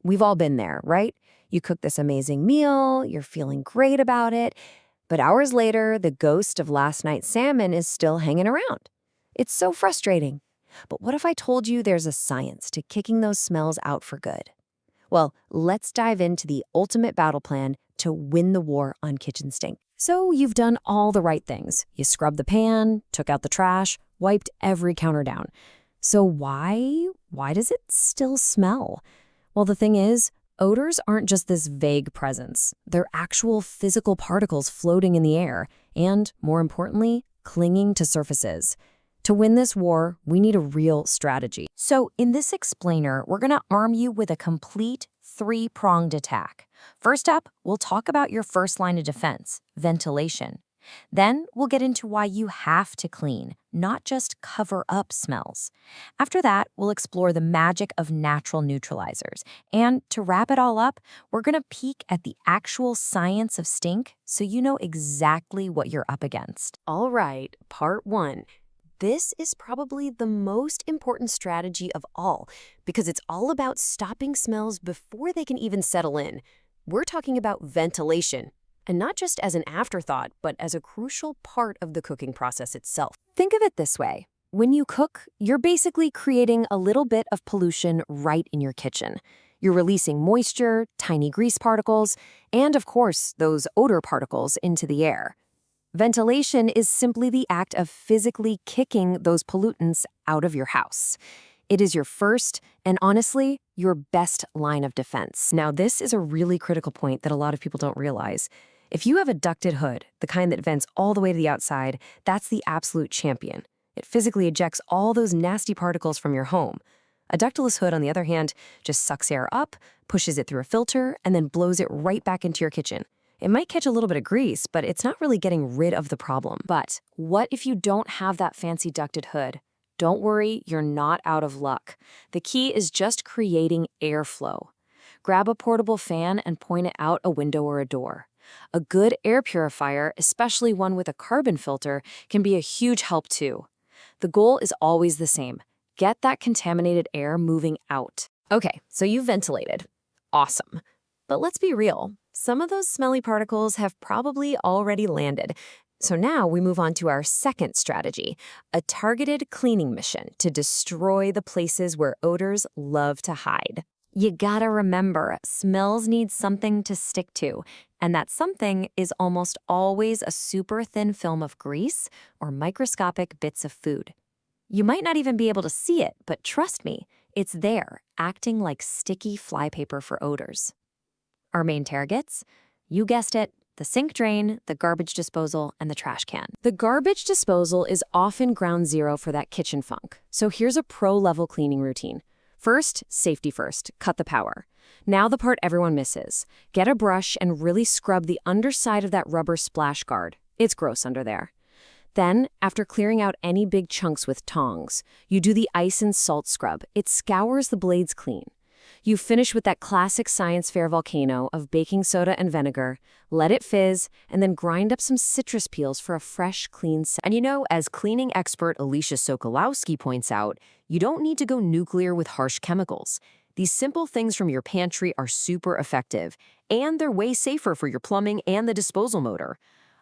We've all been there, right? You cook this amazing meal, you're feeling great about it, but hours later, the ghost of last night's salmon is still hanging around. It's so frustrating. But what if I told you there's a science to kicking those smells out for good? Well, let's dive into the ultimate battle plan to win the war on kitchen stink. So you've done all the right things. You scrubbed the pan, took out the trash, wiped every counter down. So why does it still smell? Well, the thing is, odors aren't just this vague presence. They're actual physical particles floating in the air and, more importantly, clinging to surfaces. To win this war, we need a real strategy. So in this explainer, we're going to arm you with a complete three-pronged attack. First up, we'll talk about your first line of defense, ventilation. Then we'll get into why you have to clean, not just cover up smells. After that, we'll explore the magic of natural neutralizers. And to wrap it all up, we're going to peek at the actual science of stink so you know exactly what you're up against. All right, part one. This is probably the most important strategy of all because it's all about stopping smells before they can even settle in. We're talking about ventilation, and not just as an afterthought, but as a crucial part of the cooking process itself. Think of it this way. When you cook, you're basically creating a little bit of pollution right in your kitchen. You're releasing moisture, tiny grease particles, and of course, those odor particles into the air. Ventilation is simply the act of physically kicking those pollutants out of your house. It is your first and honestly, your best line of defense. Now, this is a really critical point that a lot of people don't realize. If you have a ducted hood, the kind that vents all the way to the outside, that's the absolute champion. It physically ejects all those nasty particles from your home. A ductless hood, on the other hand, just sucks air up, pushes it through a filter, and then blows it right back into your kitchen. It might catch a little bit of grease, but it's not really getting rid of the problem. But what if you don't have that fancy ducted hood? Don't worry, you're not out of luck. The key is just creating airflow. Grab a portable fan and point it out a window or a door. A good air purifier, especially one with a carbon filter, can be a huge help too. The goal is always the same. Get that contaminated air moving out. Okay, so you've ventilated. Awesome. But let's be real. Some of those smelly particles have probably already landed. So now we move on to our second strategy, a targeted cleaning mission to destroy the places where odors love to hide. You gotta remember, smells need something to stick to, and that something is almost always a super thin film of grease or microscopic bits of food. You might not even be able to see it, but trust me, it's there, acting like sticky flypaper for odors. Our main targets? You guessed it, the sink drain, the garbage disposal, and the trash can. The garbage disposal is often ground zero for that kitchen funk. So here's a pro-level cleaning routine. First, safety first, cut the power. Now the part everyone misses. Get a brush and really scrub the underside of that rubber splash guard. It's gross under there. Then, after clearing out any big chunks with tongs, you do the ice and salt scrub. It scours the blades clean. You finish with that classic science fair volcano of baking soda and vinegar, let it fizz, and then grind up some citrus peels for a fresh, clean scent. And you know, as cleaning expert Alicia Sokolowski points out, you don't need to go nuclear with harsh chemicals. These simple things from your pantry are super effective, and they're way safer for your plumbing and the disposal motor.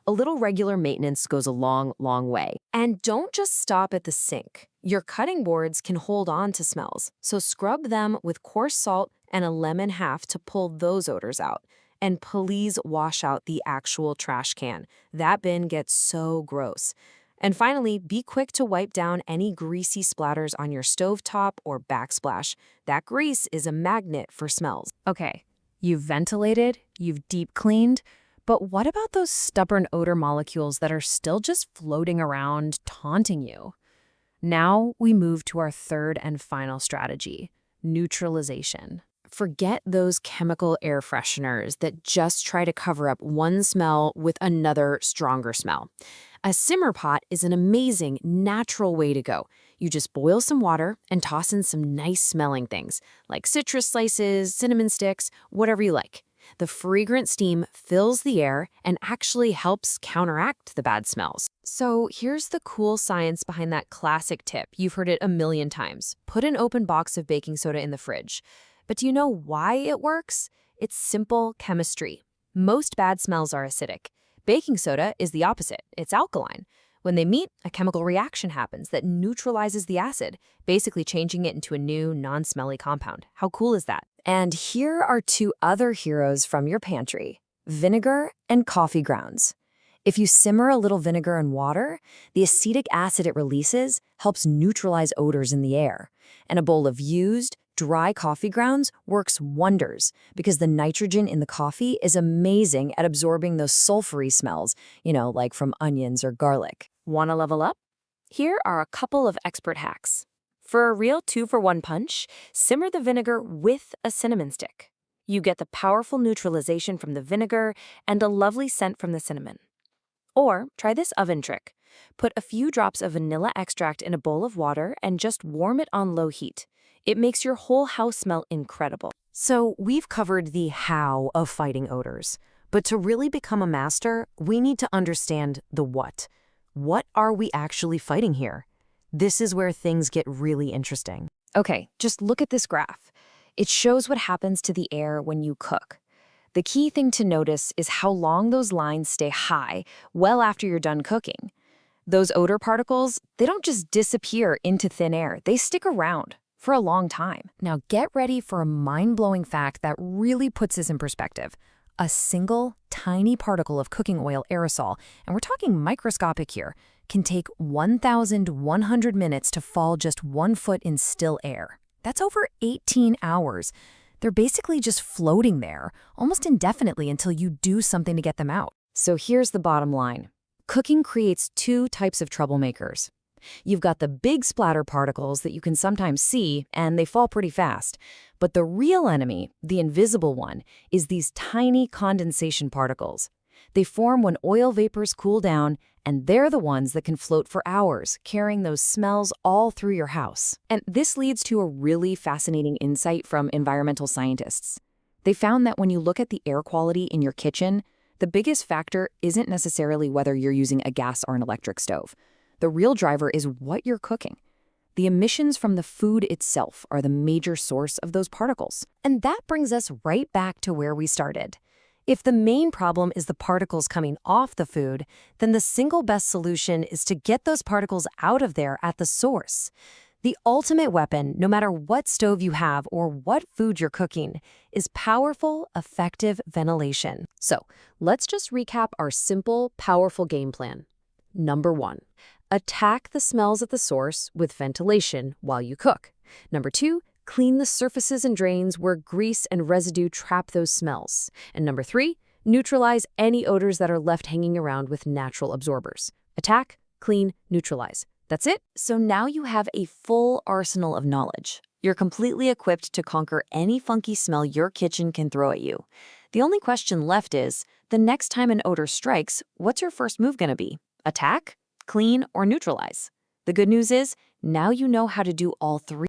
A little regular maintenance goes a long, long way. And don't just stop at the sink. Your cutting boards can hold on to smells, so scrub them with coarse salt and a lemon half to pull those odors out. And please wash out the actual trash can. That bin gets so gross. And finally, be quick to wipe down any greasy splatters on your stovetop or backsplash. That grease is a magnet for smells. Okay, you've ventilated, you've deep cleaned, but what about those stubborn odor molecules that are still just floating around, taunting you? Now we move to our third and final strategy, neutralization. Forget those chemical air fresheners that just try to cover up one smell with another stronger smell. A simmer pot is an amazing, natural way to go. You just boil some water and toss in some nice smelling things, like citrus slices, cinnamon sticks, whatever you like. The fragrant steam fills the air and actually helps counteract the bad smells. So here's the cool science behind that classic tip. You've heard it a million times. Put an open box of baking soda in the fridge. But do you know why it works? It's simple chemistry. Most bad smells are acidic. Baking soda is the opposite. It's alkaline. When they meet, a chemical reaction happens that neutralizes the acid, basically changing it into a new, non-smelly compound. How cool is that? And here are two other heroes from your pantry: vinegar and coffee grounds. If you simmer a little vinegar in water, the acetic acid it releases helps neutralize odors in the air. And a bowl of used, dry coffee grounds works wonders because the nitrogen in the coffee is amazing at absorbing those sulfury smells, like from onions or garlic. Want to level up? Here are a couple of expert hacks. For a real 2-for-1 punch, simmer the vinegar with a cinnamon stick. You get the powerful neutralization from the vinegar and a lovely scent from the cinnamon. Or try this oven trick. Put a few drops of vanilla extract in a bowl of water and just warm it on low heat. It makes your whole house smell incredible. So we've covered the how of fighting odors. But to really become a master, we need to understand the what. What are we actually fighting here? This is where things get really interesting. Okay, just look at this graph. It shows what happens to the air when you cook. The key thing to notice is how long those lines stay high well after you're done cooking. Those odor particles, they don't just disappear into thin air. They stick around for a long time. Now get ready for a mind-blowing fact that really puts this in perspective. A single tiny particle of cooking oil aerosol, and we're talking microscopic here, can take 1,100 minutes to fall just 1 foot in still air. That's over 18 hours. They're basically just floating there, almost indefinitely until you do something to get them out. So here's the bottom line. Cooking creates two types of troublemakers. You've got the big splatter particles that you can sometimes see, and they fall pretty fast. But the real enemy, the invisible one, is these tiny condensation particles. They form when oil vapors cool down, and they're the ones that can float for hours, carrying those smells all through your house. And this leads to a really fascinating insight from environmental scientists. They found that when you look at the air quality in your kitchen, the biggest factor isn't necessarily whether you're using a gas or an electric stove. The real driver is what you're cooking. The emissions from the food itself are the major source of those particles. And that brings us right back to where we started. If the main problem is the particles coming off the food, then the single best solution is to get those particles out of there at the source. The ultimate weapon, no matter what stove you have or what food you're cooking, is powerful, effective ventilation. So let's just recap our simple, powerful game plan. Number 1. Attack the smells at the source with ventilation while you cook. Number 2, clean the surfaces and drains where grease and residue trap those smells. And number 3, neutralize any odors that are left hanging around with natural absorbers. Attack, clean, neutralize. That's it. So now you have a full arsenal of knowledge. You're completely equipped to conquer any funky smell your kitchen can throw at you. The only question left is, the next time an odor strikes, what's your first move going to be? Attack, clean, or neutralize? The good news is, now you know how to do all three.